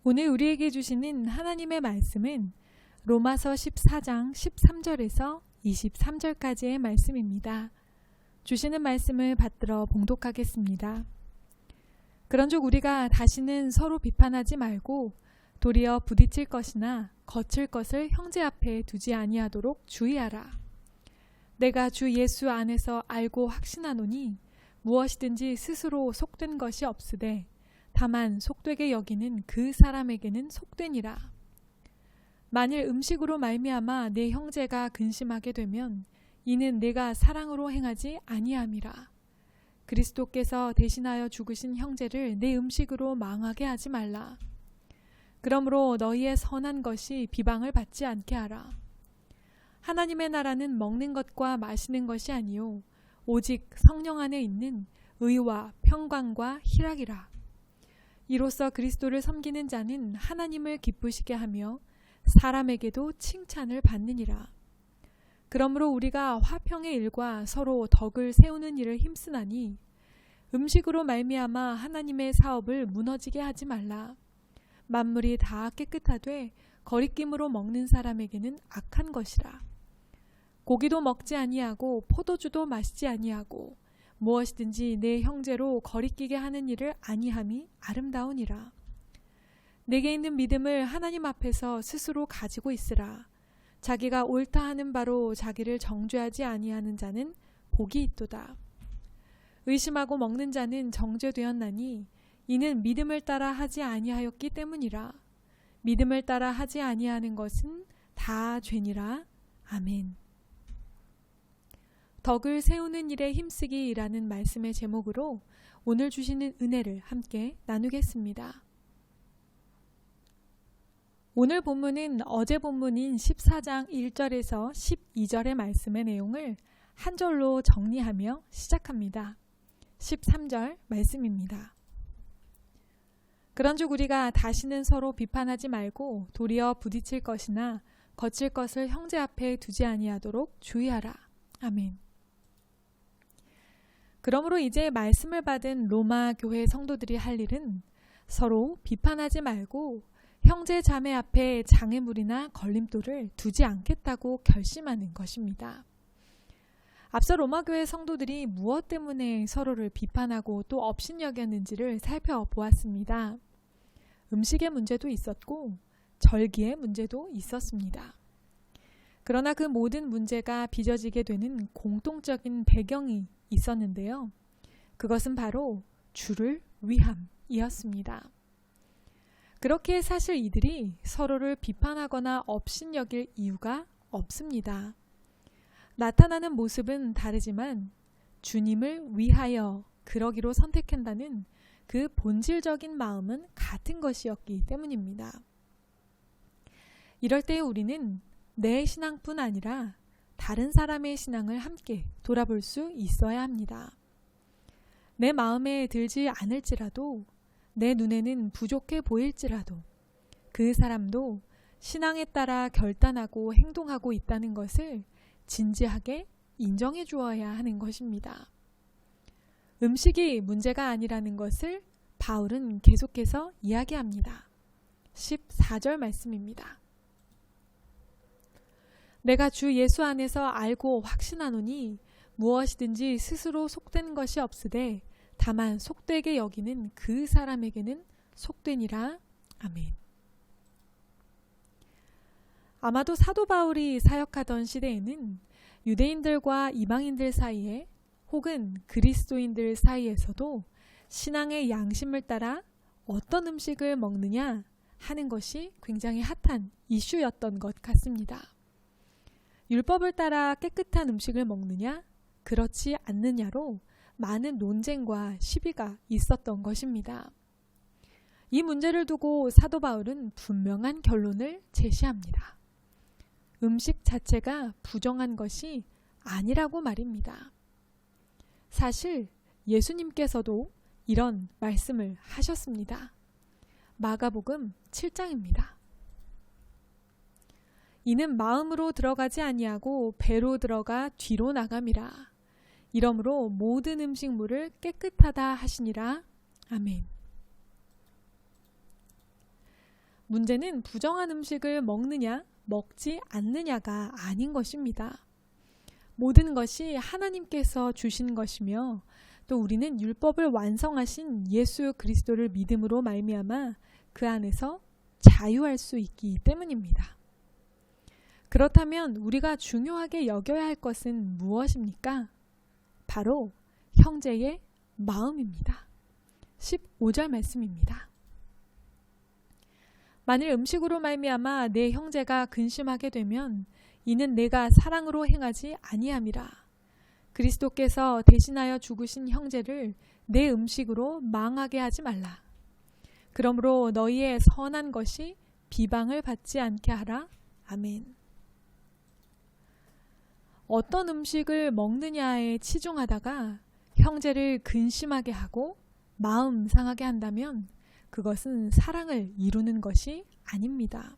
오늘 우리에게 주시는 하나님의 말씀은 로마서 14장 13절에서 23절까지의 말씀입니다. 주시는 말씀을 받들어 봉독하겠습니다. 그런즉 우리가 다시는 서로 비판하지 말고 도리어 부딪힐 것이나 거칠 것을 형제 앞에 두지 아니하도록 주의하라. 내가 주 예수 안에서 알고 확신하노니 무엇이든지 스스로 속된 것이 없으되 다만 속되게 여기는 그 사람에게는 속되니라. 만일 음식으로 말미암아 내 형제가 근심하게 되면 이는 내가 사랑으로 행하지 아니함이라. 그리스도께서 대신하여 죽으신 형제를 내 음식으로 망하게 하지 말라. 그러므로 너희의 선한 것이 비방을 받지 않게 하라. 하나님의 나라는 먹는 것과 마시는 것이 아니요 오직 성령 안에 있는 의와 평강과 희락이라. 이로써 그리스도를 섬기는 자는 하나님을 기쁘시게 하며 사람에게도 칭찬을 받느니라. 그러므로 우리가 화평의 일과 서로 덕을 세우는 일을 힘쓰나니 음식으로 말미암아 하나님의 사업을 무너지게 하지 말라. 만물이 다 깨끗하되 거리낌으로 먹는 사람에게는 악한 것이라. 고기도 먹지 아니하고 포도주도 마시지 아니하고 무엇이든지 내 형제로 거리끼게 하는 일을 아니함이 아름다우니라. 내게 있는 믿음을 하나님 앞에서 스스로 가지고 있으라. 자기가 옳다 하는 바로 자기를 정죄하지 아니하는 자는 복이 있도다. 의심하고 먹는 자는 정죄되었나니 이는 믿음을 따라 하지 아니하였기 때문이라. 믿음을 따라 하지 아니하는 것은 다 죄니라. 아멘. 덕을 세우는 일에 힘쓰기라는 말씀의 제목으로 오늘 주시는 은혜를 함께 나누겠습니다. 오늘 본문은 어제 본문인 14장 1절에서 12절의 말씀의 내용을 한 절로 정리하며 시작합니다. 13절 말씀입니다. 그런즉 우리가 다시는 서로 비판하지 말고 도리어 부딪힐 것이나 거칠 것을 형제 앞에 두지 아니하도록 주의하라. 아멘. 그러므로 이제 말씀을 받은 로마 교회 성도들이 할 일은 서로 비판하지 말고 형제 자매 앞에 장애물이나 걸림돌을 두지 않겠다고 결심하는 것입니다. 앞서 로마 교회 성도들이 무엇 때문에 서로를 비판하고 또 업신여겼는지를 살펴보았습니다. 음식의 문제도 있었고 절기의 문제도 있었습니다. 그러나 그 모든 문제가 빚어지게 되는 공통적인 배경이 있었는데요. 그것은 바로 주를 위함이었습니다. 그렇게 사실 이들이 서로를 비판하거나 업신여길 이유가 없습니다. 나타나는 모습은 다르지만 주님을 위하여 그러기로 선택한다는 그 본질적인 마음은 같은 것이었기 때문입니다. 이럴 때 우리는 내 신앙뿐 아니라 다른 사람의 신앙을 함께 돌아볼 수 있어야 합니다. 내 마음에 들지 않을지라도 내 눈에는 부족해 보일지라도 그 사람도 신앙에 따라 결단하고 행동하고 있다는 것을 진지하게 인정해 주어야 하는 것입니다. 음식이 문제가 아니라는 것을 바울은 계속해서 이야기합니다. 14절 말씀입니다. 내가 주 예수 안에서 알고 확신하노니 무엇이든지 스스로 속된 것이 없으되 다만 속되게 여기는 그 사람에게는 속되니라. 아멘. 아마도 사도 바울이 사역하던 시대에는 유대인들과 이방인들 사이에 혹은 그리스도인들 사이에서도 신앙의 양심을 따라 어떤 음식을 먹느냐 하는 것이 굉장히 핫한 이슈였던 것 같습니다. 율법을 따라 깨끗한 음식을 먹느냐, 그렇지 않느냐로 많은 논쟁과 시비가 있었던 것입니다. 이 문제를 두고 사도 바울은 분명한 결론을 제시합니다. 음식 자체가 부정한 것이 아니라고 말입니다. 사실 예수님께서도 이런 말씀을 하셨습니다. 마가복음 7장입니다. 이는 마음으로 들어가지 아니하고 배로 들어가 뒤로 나감이라. 이러므로 모든 음식물을 깨끗하다 하시니라. 아멘. 문제는 부정한 음식을 먹느냐, 먹지 않느냐가 아닌 것입니다. 모든 것이 하나님께서 주신 것이며 또 우리는 율법을 완성하신 예수 그리스도를 믿음으로 말미암아 그 안에서 자유할 수 있기 때문입니다. 그렇다면 우리가 중요하게 여겨야 할 것은 무엇입니까? 바로 형제의 마음입니다. 15절 말씀입니다. 만일 음식으로 말미암아 내 형제가 근심하게 되면 이는 내가 사랑으로 행하지 아니함이라. 그리스도께서 대신하여 죽으신 형제를 내 음식으로 망하게 하지 말라. 그러므로 너희의 선한 것이 비방을 받지 않게 하라. 아멘. 어떤 음식을 먹느냐에 치중하다가 형제를 근심하게 하고 마음 상하게 한다면 그것은 사랑을 이루는 것이 아닙니다.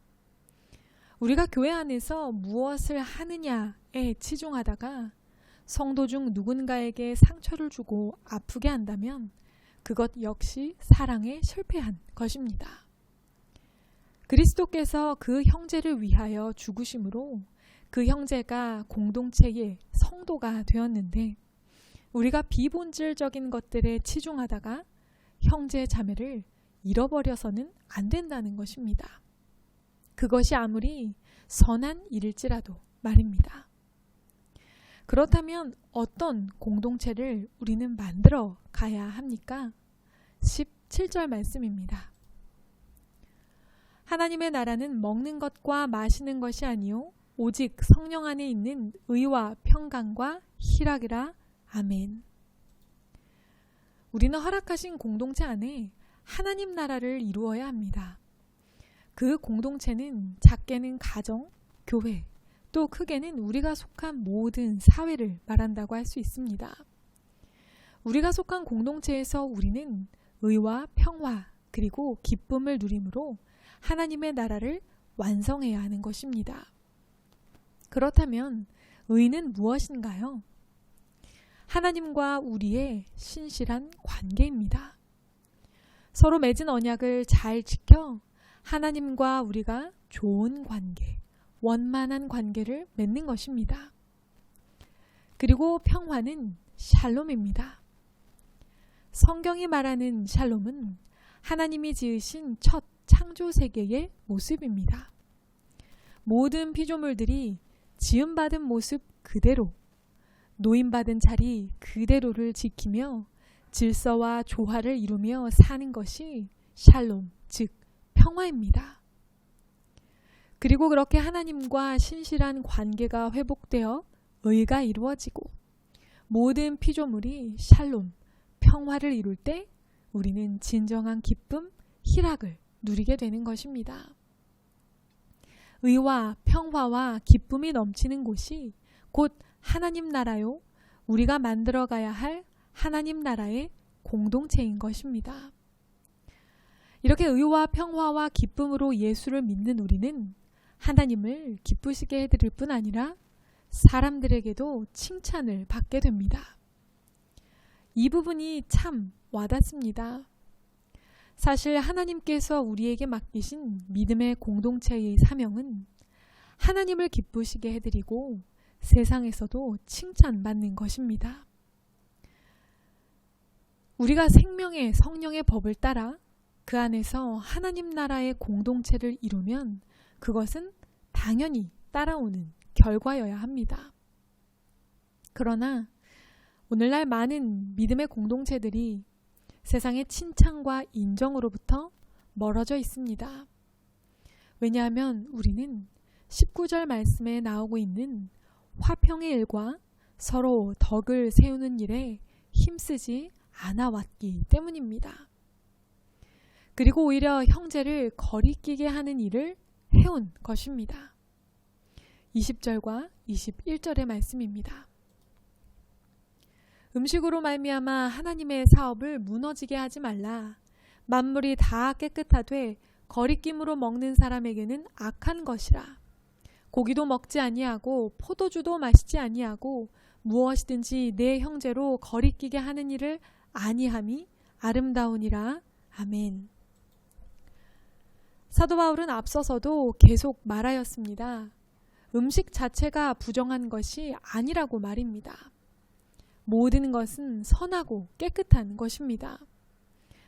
우리가 교회 안에서 무엇을 하느냐에 치중하다가 성도 중 누군가에게 상처를 주고 아프게 한다면 그것 역시 사랑에 실패한 것입니다. 그리스도께서 그 형제를 위하여 죽으심으로 그 형제가 공동체의 성도가 되었는데 우리가 비본질적인 것들에 치중하다가 형제 자매를 잃어버려서는 안 된다는 것입니다. 그것이 아무리 선한 일일지라도 말입니다. 그렇다면 어떤 공동체를 우리는 만들어 가야 합니까? 17절 말씀입니다. 하나님의 나라는 먹는 것과 마시는 것이 아니요 오직 성령 안에 있는 의와 평강과 희락이라. 아멘. 우리는 허락하신 공동체 안에 하나님 나라를 이루어야 합니다. 그 공동체는 작게는 가정, 교회, 또 크게는 우리가 속한 모든 사회를 말한다고 할 수 있습니다. 우리가 속한 공동체에서 우리는 의와 평화 그리고 기쁨을 누림으로 하나님의 나라를 완성해야 하는 것입니다. 그렇다면 의는 무엇인가요? 하나님과 우리의 신실한 관계입니다. 서로 맺은 언약을 잘 지켜 하나님과 우리가 좋은 관계, 원만한 관계를 맺는 것입니다. 그리고 평화는 샬롬입니다. 성경이 말하는 샬롬은 하나님이 지으신 첫 창조 세계의 모습입니다. 모든 피조물들이 지음받은 모습 그대로, 노임받은 자리 그대로를 지키며 질서와 조화를 이루며 사는 것이 샬롬, 즉 평화입니다. 그리고 그렇게 하나님과 신실한 관계가 회복되어 의가 이루어지고 모든 피조물이 샬롬, 평화를 이룰 때 우리는 진정한 기쁨, 희락을 누리게 되는 것입니다. 의와 평화와 기쁨이 넘치는 곳이 곧 하나님 나라요, 우리가 만들어가야 할 하나님 나라의 공동체인 것입니다. 이렇게 의와 평화와 기쁨으로 예수를 믿는 우리는 하나님을 기쁘시게 해드릴 뿐 아니라 사람들에게도 칭찬을 받게 됩니다. 이 부분이 참 와닿습니다. 사실 하나님께서 우리에게 맡기신 믿음의 공동체의 사명은 하나님을 기쁘시게 해드리고 세상에서도 칭찬받는 것입니다. 우리가 생명의 성령의 법을 따라 그 안에서 하나님 나라의 공동체를 이루면 그것은 당연히 따라오는 결과여야 합니다. 그러나 오늘날 많은 믿음의 공동체들이 세상의 칭찬과 인정으로부터 멀어져 있습니다. 왜냐하면 우리는 19절 말씀에 나오고 있는 화평의 일과 서로 덕을 세우는 일에 힘쓰지 않아 왔기 때문입니다. 그리고 오히려 형제를 거리끼게 하는 일을 해온 것입니다. 20절과 21절의 말씀입니다. 음식으로 말미암아 하나님의 사업을 무너지게 하지 말라. 만물이 다 깨끗하되 거리낌으로 먹는 사람에게는 악한 것이라. 고기도 먹지 아니하고 포도주도 마시지 아니하고 무엇이든지 내 형제로 거리끼게 하는 일을 아니함이 아름다우니라. 아멘. 사도 바울은 앞서서도 계속 말하였습니다. 음식 자체가 부정한 것이 아니라고 말입니다. 모든 것은 선하고 깨끗한 것입니다.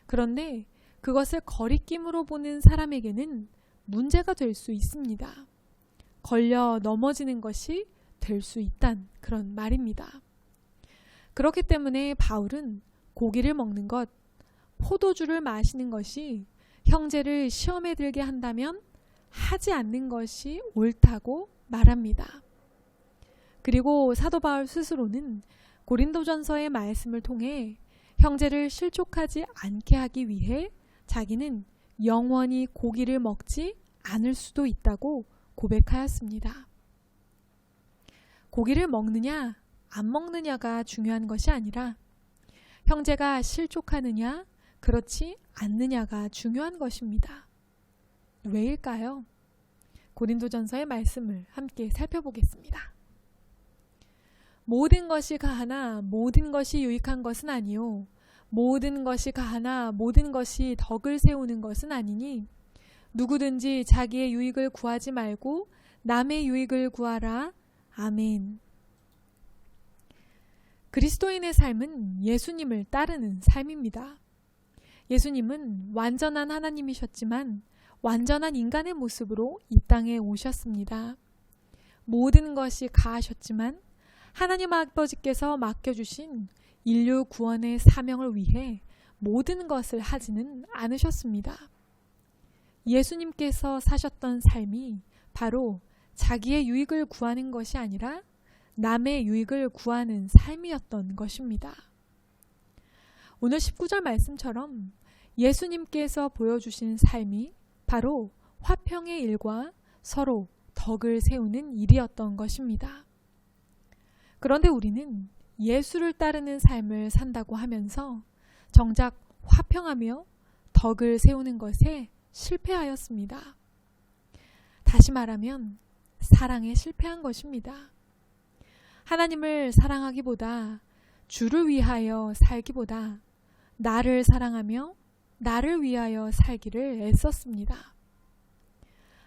그런데 그것을 거리낌으로 보는 사람에게는 문제가 될 수 있습니다. 걸려 넘어지는 것이 될 수 있단 그런 말입니다. 그렇기 때문에 바울은 고기를 먹는 것, 포도주를 마시는 것이 형제를 시험에 들게 한다면 하지 않는 것이 옳다고 말합니다. 그리고 사도 바울 스스로는 고린도전서의 말씀을 통해 형제를 실족하지 않게 하기 위해 자기는 영원히 고기를 먹지 않을 수도 있다고 고백하였습니다. 고기를 먹느냐 안 먹느냐가 중요한 것이 아니라 형제가 실족하느냐 그렇지 않느냐가 중요한 것입니다. 왜일까요? 고린도전서의 말씀을 함께 살펴보겠습니다. 모든 것이 가하나 모든 것이 유익한 것은 아니요 모든 것이 가하나 모든 것이 덕을 세우는 것은 아니니 누구든지 자기의 유익을 구하지 말고 남의 유익을 구하라. 아멘. 그리스도인의 삶은 예수님을 따르는 삶입니다. 예수님은 완전한 하나님이셨지만 완전한 인간의 모습으로 이 땅에 오셨습니다. 모든 것이 가하셨지만 하나님 아버지께서 맡겨주신 인류 구원의 사명을 위해 모든 것을 하지는 않으셨습니다. 예수님께서 사셨던 삶이 바로 자기의 유익을 구하는 것이 아니라 남의 유익을 구하는 삶이었던 것입니다. 오늘 19절 말씀처럼 예수님께서 보여주신 삶이 바로 화평의 일과 서로 덕을 세우는 일이었던 것입니다. 그런데 우리는 예수를 따르는 삶을 산다고 하면서 정작 화평하며 덕을 세우는 것에 실패하였습니다. 다시 말하면 사랑에 실패한 것입니다. 하나님을 사랑하기보다 주를 위하여 살기보다 나를 사랑하며 나를 위하여 살기를 애썼습니다.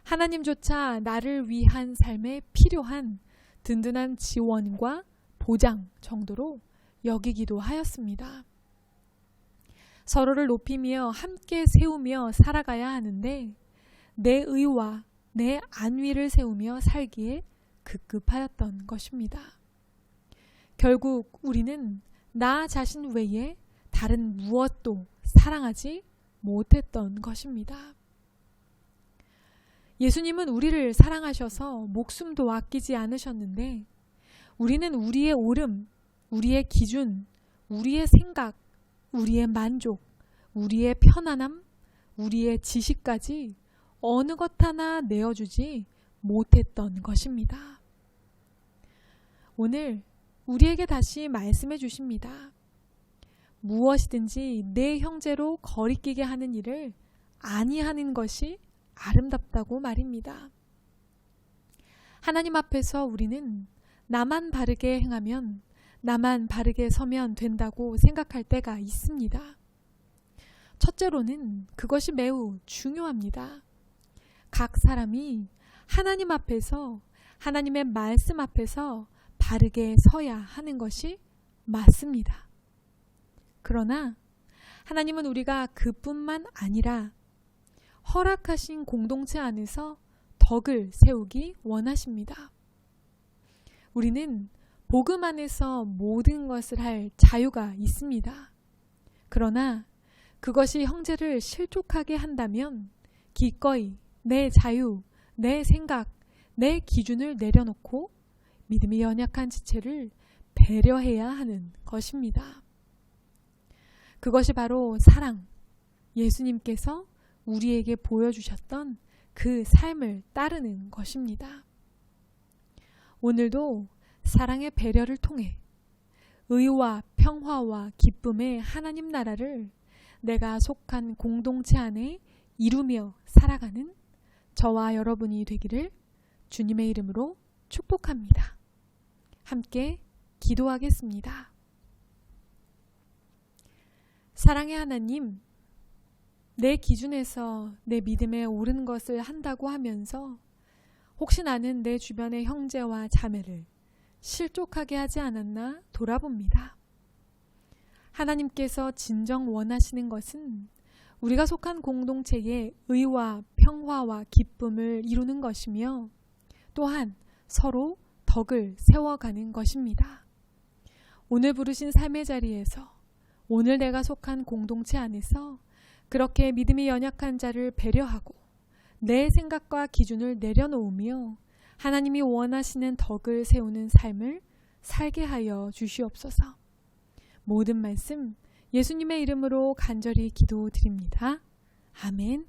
하나님조차 나를 위한 삶에 필요한 든든한 지원과 보장 정도로 여기기도 하였습니다. 서로를 높이며 함께 세우며 살아가야 하는데 내 의와 내 안위를 세우며 살기에 급급하였던 것입니다. 결국 우리는 나 자신 외에 다른 무엇도 사랑하지 못했던 것입니다. 예수님은 우리를 사랑하셔서 목숨도 아끼지 않으셨는데 우리는 우리의 옳음, 우리의 기준, 우리의 생각, 우리의 만족, 우리의 편안함, 우리의 지식까지 어느 것 하나 내어주지 못했던 것입니다. 오늘 우리에게 다시 말씀해 주십니다. 무엇이든지 내 형제로 거리끼게 하는 일을 아니하는 것이 아름답다고 말입니다. 하나님 앞에서 우리는 나만 바르게 행하면 나만 바르게 서면 된다고 생각할 때가 있습니다. 첫째로는 그것이 매우 중요합니다. 각 사람이 하나님 앞에서 하나님의 말씀 앞에서 바르게 서야 하는 것이 맞습니다. 그러나 하나님은 우리가 그뿐만 아니라 허락하신 공동체 안에서 덕을 세우기 원하십니다. 우리는 복음 안에서 모든 것을 할 자유가 있습니다. 그러나 그것이 형제를 실족하게 한다면 기꺼이 내 자유, 내 생각, 내 기준을 내려놓고 믿음이 연약한 지체를 배려해야 하는 것입니다. 그것이 바로 사랑, 예수님께서 우리에게 보여주셨던 그 삶을 따르는 것입니다. 오늘도 사랑의 배려를 통해 의와 평화와 기쁨의 하나님 나라를 내가 속한 공동체 안에 이루며 살아가는 저와 여러분이 되기를 주님의 이름으로 축복합니다. 함께 기도하겠습니다. 사랑의 하나님, 내 기준에서 내 믿음에 옳은 것을 한다고 하면서 혹시 나는 내 주변의 형제와 자매를 실족하게 하지 않았나 돌아봅니다. 하나님께서 진정 원하시는 것은 우리가 속한 공동체의 의와 평화와 기쁨을 이루는 것이며 또한 서로 덕을 세워가는 것입니다. 오늘 부르신 삶의 자리에서 오늘 내가 속한 공동체 안에서 그렇게 믿음이 연약한 자를 배려하고 내 생각과 기준을 내려놓으며 하나님이 원하시는 덕을 세우는 삶을 살게 하여 주시옵소서. 모든 말씀 예수님의 이름으로 간절히 기도드립니다. 아멘.